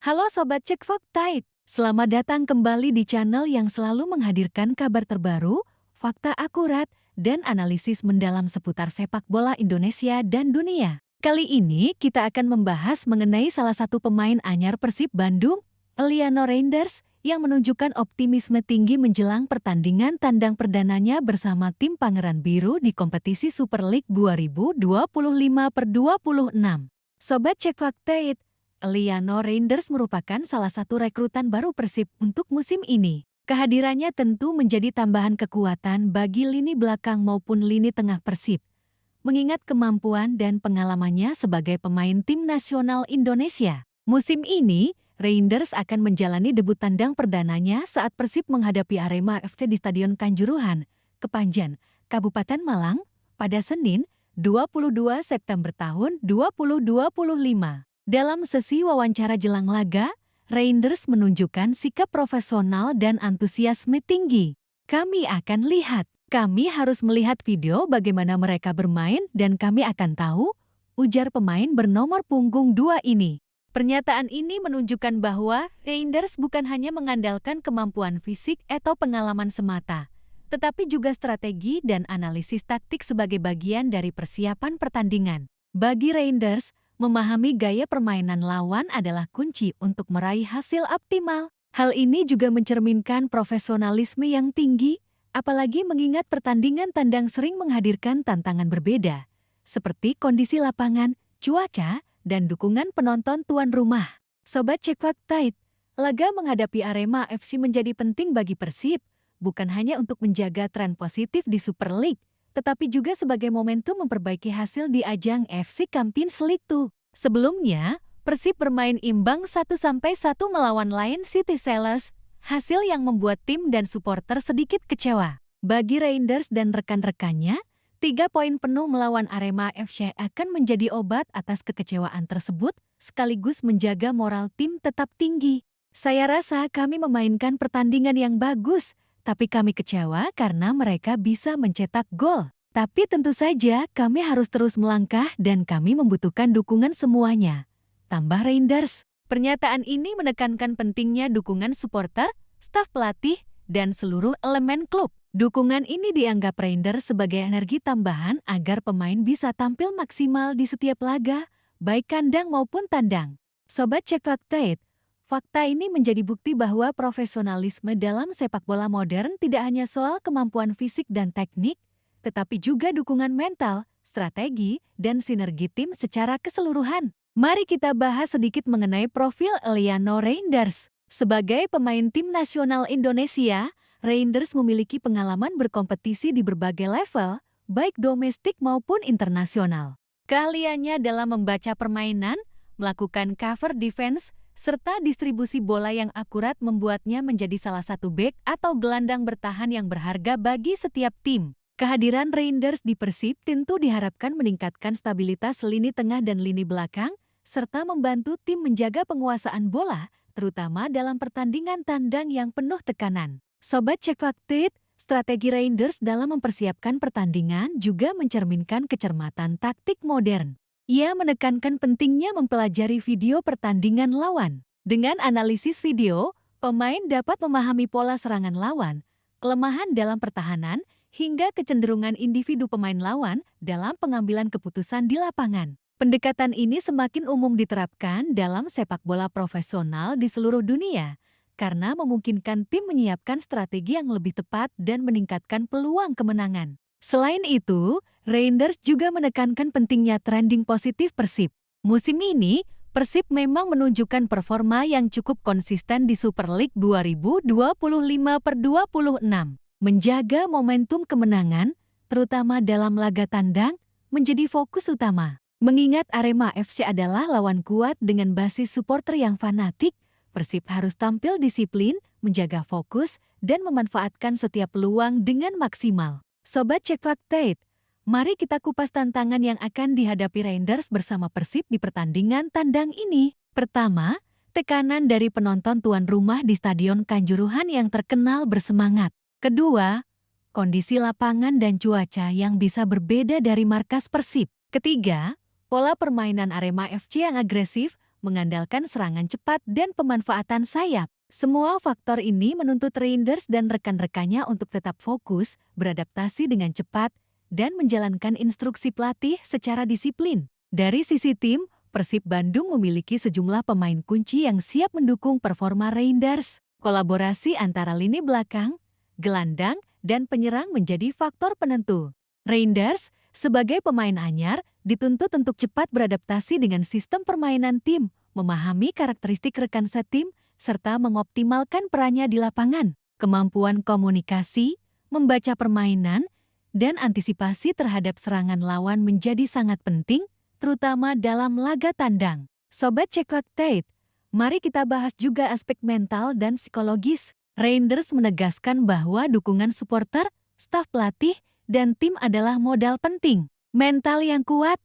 Halo Sobat Cek Fakta, selamat datang kembali di channel yang selalu menghadirkan kabar terbaru, fakta akurat, dan analisis mendalam seputar sepak bola Indonesia dan dunia. Kali ini kita akan membahas mengenai salah satu pemain anyar Persib Bandung, Eliano Reinders, yang menunjukkan optimisme tinggi menjelang pertandingan tandang perdananya bersama tim Pangeran Biru di kompetisi Super League 2025/26. Sobat Cek Fakta, Eliano Reinders merupakan salah satu rekrutan baru Persib untuk musim ini. Kehadirannya tentu menjadi tambahan kekuatan bagi lini belakang maupun lini tengah Persib. Mengingat kemampuan dan pengalamannya sebagai pemain tim nasional Indonesia. Musim ini, Reinders akan menjalani debut tandang perdananya saat Persib menghadapi Arema FC di Stadion Kanjuruhan, Kepanjen, Kabupaten Malang, pada Senin, 22 September tahun 2025. Dalam sesi wawancara jelang laga, Reinders menunjukkan sikap profesional dan antusiasme tinggi. Kami akan lihat, kami harus melihat video bagaimana mereka bermain dan kami akan tahu, ujar pemain bernomor punggung 2 ini. Pernyataan ini menunjukkan bahwa Reinders bukan hanya mengandalkan kemampuan fisik atau pengalaman semata, tetapi juga strategi dan analisis taktik sebagai bagian dari persiapan pertandingan. Bagi Reinders, memahami gaya permainan lawan adalah kunci untuk meraih hasil optimal. Hal ini juga mencerminkan profesionalisme yang tinggi, apalagi mengingat pertandingan tandang sering menghadirkan tantangan berbeda, seperti kondisi lapangan, cuaca, dan dukungan penonton tuan rumah. Sobat Cek Fakta, laga menghadapi Arema FC menjadi penting bagi Persib, bukan hanya untuk menjaga tren positif di Super League, tetapi juga sebagai momentum memperbaiki hasil di ajang FC Champions League 2. Sebelumnya, Persib bermain imbang 1-1 melawan Lion City Sailors, hasil yang membuat tim dan supporter sedikit kecewa. Bagi Reinders dan rekan-rekannya, 3 poin penuh melawan Arema FC akan menjadi obat atas kekecewaan tersebut, sekaligus menjaga moral tim tetap tinggi. Saya rasa kami memainkan pertandingan yang bagus, tapi kami kecewa karena mereka bisa mencetak gol. Tapi tentu saja kami harus terus melangkah dan kami membutuhkan dukungan semuanya, tambah Reinders. Pernyataan ini menekankan pentingnya dukungan supporter, staf pelatih, dan seluruh elemen klub. Dukungan ini dianggap Reinders sebagai energi tambahan agar pemain bisa tampil maksimal di setiap laga, baik kandang maupun tandang. Sobat Cek Fakta, fakta ini menjadi bukti bahwa profesionalisme dalam sepak bola modern tidak hanya soal kemampuan fisik dan teknik, tetapi juga dukungan mental, strategi, dan sinergi tim secara keseluruhan. Mari kita bahas sedikit mengenai profil Eliano Reinders. Sebagai pemain tim nasional Indonesia, Reinders memiliki pengalaman berkompetisi di berbagai level, baik domestik maupun internasional. Keahliannya dalam membaca permainan, melakukan cover defense, serta distribusi bola yang akurat membuatnya menjadi salah satu bek atau gelandang bertahan yang berharga bagi setiap tim. Kehadiran Reinders di Persib tentu diharapkan meningkatkan stabilitas lini tengah dan lini belakang, serta membantu tim menjaga penguasaan bola, terutama dalam pertandingan tandang yang penuh tekanan. Sobat Cek Fakta, strategi Reinders dalam mempersiapkan pertandingan juga mencerminkan kecermatan taktik modern. Ia menekankan pentingnya mempelajari video pertandingan lawan. Dengan analisis video, pemain dapat memahami pola serangan lawan, kelemahan dalam pertahanan, hingga kecenderungan individu pemain lawan dalam pengambilan keputusan di lapangan. Pendekatan ini semakin umum diterapkan dalam sepak bola profesional di seluruh dunia, karena memungkinkan tim menyiapkan strategi yang lebih tepat dan meningkatkan peluang kemenangan. Selain itu, Reinders juga menekankan pentingnya trending positif Persib. Musim ini, Persib memang menunjukkan performa yang cukup konsisten di Super League 2025/26. Menjaga momentum kemenangan, terutama dalam laga tandang, menjadi fokus utama. Mengingat Arema FC adalah lawan kuat dengan basis supporter yang fanatik, Persib harus tampil disiplin, menjaga fokus, dan memanfaatkan setiap peluang dengan maksimal. Sobat Cek Fakta, mari kita kupas tantangan yang akan dihadapi Reinders bersama Persib di pertandingan tandang ini. Pertama, tekanan dari penonton tuan rumah di Stadion Kanjuruhan yang terkenal bersemangat. Kedua, kondisi lapangan dan cuaca yang bisa berbeda dari markas Persib. Ketiga, pola permainan Arema FC yang agresif, mengandalkan serangan cepat dan pemanfaatan sayap. Semua faktor ini menuntut Reinders dan rekan-rekannya untuk tetap fokus, beradaptasi dengan cepat, dan menjalankan instruksi pelatih secara disiplin. Dari sisi tim, Persib Bandung memiliki sejumlah pemain kunci yang siap mendukung performa Reinders. Kolaborasi antara lini belakang, gelandang, dan penyerang menjadi faktor penentu. Reinders, sebagai pemain anyar, dituntut untuk cepat beradaptasi dengan sistem permainan tim, memahami karakteristik rekan setim, serta mengoptimalkan perannya di lapangan. Kemampuan komunikasi, membaca permainan, dan antisipasi terhadap serangan lawan menjadi sangat penting, terutama dalam laga tandang. Sobat Cek Fakta, mari kita bahas juga aspek mental dan psikologis. Reinders menegaskan bahwa dukungan supporter, staf pelatih, dan tim adalah modal penting. Mental yang kuat,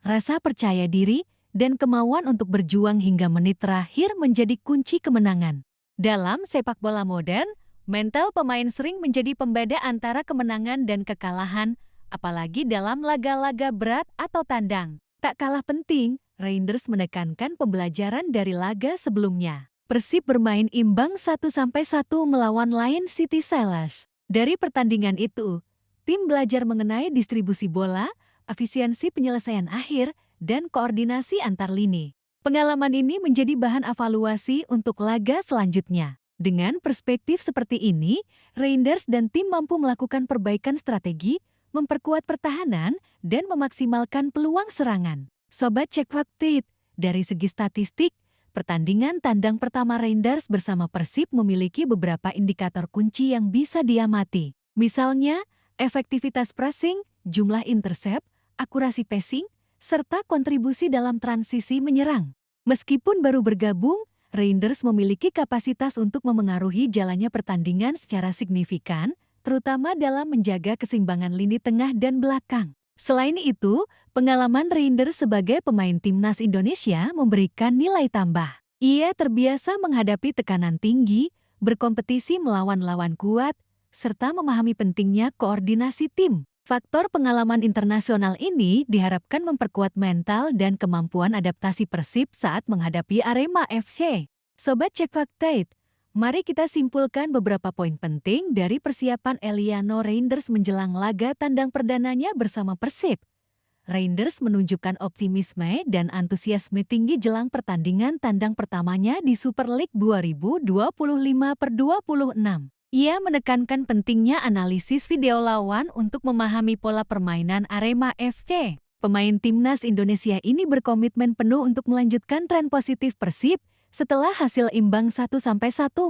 rasa percaya diri, dan kemauan untuk berjuang hingga menit terakhir menjadi kunci kemenangan. Dalam sepak bola modern, mental pemain sering menjadi pembeda antara kemenangan dan kekalahan, apalagi dalam laga-laga berat atau tandang. Tak kalah penting, Reinders menekankan pembelajaran dari laga sebelumnya. Persib bermain imbang 1-1 melawan Lion City Sailors. Dari pertandingan itu, tim belajar mengenai distribusi bola, efisiensi penyelesaian akhir, dan koordinasi antar lini. Pengalaman ini menjadi bahan evaluasi untuk laga selanjutnya. Dengan perspektif seperti ini, Reinders dan tim mampu melakukan perbaikan strategi, memperkuat pertahanan, dan memaksimalkan peluang serangan. Sobat Cek Fakta, dari segi statistik, pertandingan tandang pertama Reinders bersama Persib memiliki beberapa indikator kunci yang bisa diamati. Misalnya, efektivitas pressing, jumlah intercept, akurasi passing, serta kontribusi dalam transisi menyerang. Meskipun baru bergabung, Reinders memiliki kapasitas untuk memengaruhi jalannya pertandingan secara signifikan, terutama dalam menjaga keseimbangan lini tengah dan belakang. Selain itu, pengalaman Reinders sebagai pemain timnas Indonesia memberikan nilai tambah. Ia terbiasa menghadapi tekanan tinggi, berkompetisi melawan lawan kuat, serta memahami pentingnya koordinasi tim. Faktor pengalaman internasional ini diharapkan memperkuat mental dan kemampuan adaptasi Persib saat menghadapi Arema FC. Sobat Cek Fakta, mari kita simpulkan beberapa poin penting dari persiapan Eliano Reinders menjelang laga tandang perdananya bersama Persib. Reinders menunjukkan optimisme dan antusiasme tinggi jelang pertandingan tandang pertamanya di Super League 2025/26. Ia menekankan pentingnya analisis video lawan untuk memahami pola permainan Arema FC. Pemain timnas Indonesia ini berkomitmen penuh untuk melanjutkan tren positif Persib setelah hasil imbang 1-1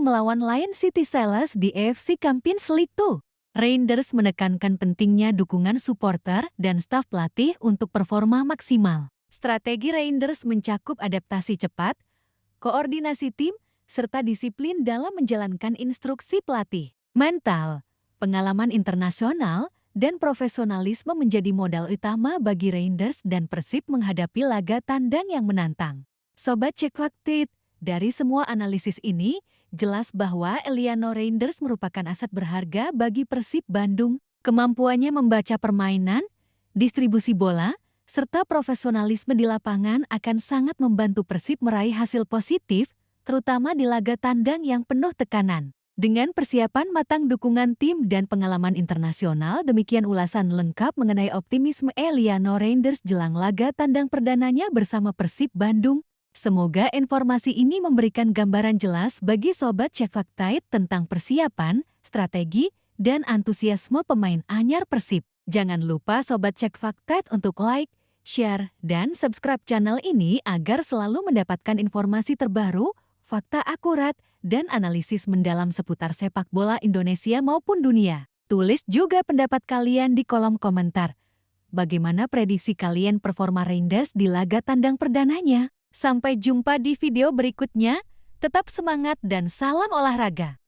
melawan Lion City Sailors di AFC Champions League 2. Reinders menekankan pentingnya dukungan supporter dan staf pelatih untuk performa maksimal. Strategi Reinders mencakup adaptasi cepat, koordinasi tim, serta disiplin dalam menjalankan instruksi pelatih. Mental, pengalaman internasional, dan profesionalisme menjadi modal utama bagi Reinders dan Persib menghadapi laga tandang yang menantang. Sobat Cek Fakta, dari semua analisis ini, jelas bahwa Eliano Reinders merupakan aset berharga bagi Persib Bandung. Kemampuannya membaca permainan, distribusi bola, serta profesionalisme di lapangan akan sangat membantu Persib meraih hasil positif, terutama di laga tandang yang penuh tekanan. Dengan persiapan matang dukungan tim dan pengalaman internasional, demikian ulasan lengkap mengenai optimisme Eliano Reinders jelang laga tandang perdananya bersama Persib Bandung. Semoga informasi ini memberikan gambaran jelas bagi Sobat Cek Fakta tentang persiapan, strategi, dan antusiasme pemain anyar Persib. Jangan lupa Sobat Cek Fakta untuk like, share, dan subscribe channel ini agar selalu mendapatkan informasi terbaru, fakta akurat, dan analisis mendalam seputar sepak bola Indonesia maupun dunia. Tulis juga pendapat kalian di kolom komentar. Bagaimana prediksi kalian performa Reinders di laga tandang perdananya? Sampai jumpa di video berikutnya, tetap semangat dan salam olahraga!